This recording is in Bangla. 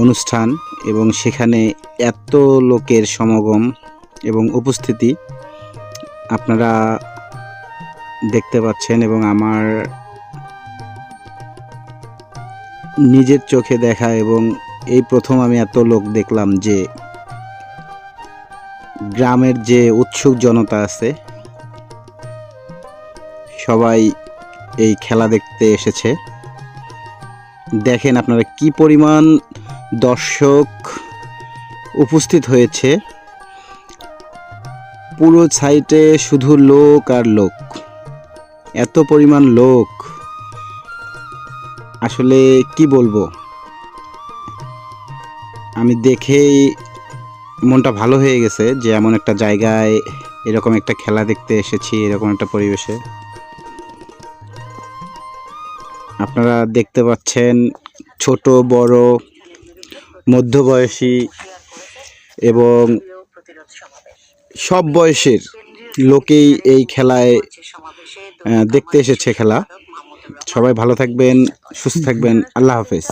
অনুষ্ঠান এবং সেখানে এত লোকের সমাগম এবং উপস্থিতি আপনারা দেখতে পাচ্ছেন এবং আমার নিজের চোখে দেখা এবং এই প্রথম আমি এত লোক দেখলাম যে গ্রামের যে উৎসুক জনতা আছে সবাই এই খেলা দেখতে এসেছে। দেখেন আপনারা কি পরিমাণ দর্শক উপস্থিত হয়েছে, পুরো সাইটে শুধু লোক আর লোক, এত পরিমাণ লোক আসলে কি বলবো, আমি দেখেই মনটা ভালো হয়ে গেছে যে এমন একটা জায়গায় এরকম একটা খেলা দেখতে এসেছি, এরকম একটা পরিবেশে। আপনারা দেখতে পাচ্ছেন ছোট বড় মধ্যবয়সী এবং সব বয়সের লোকেই এই খেলায় দেখতে এসেছে খেলা। সবাই ভালো থাকবেন, সুস্থ থাকবেন। আল্লাহ হাফেজ।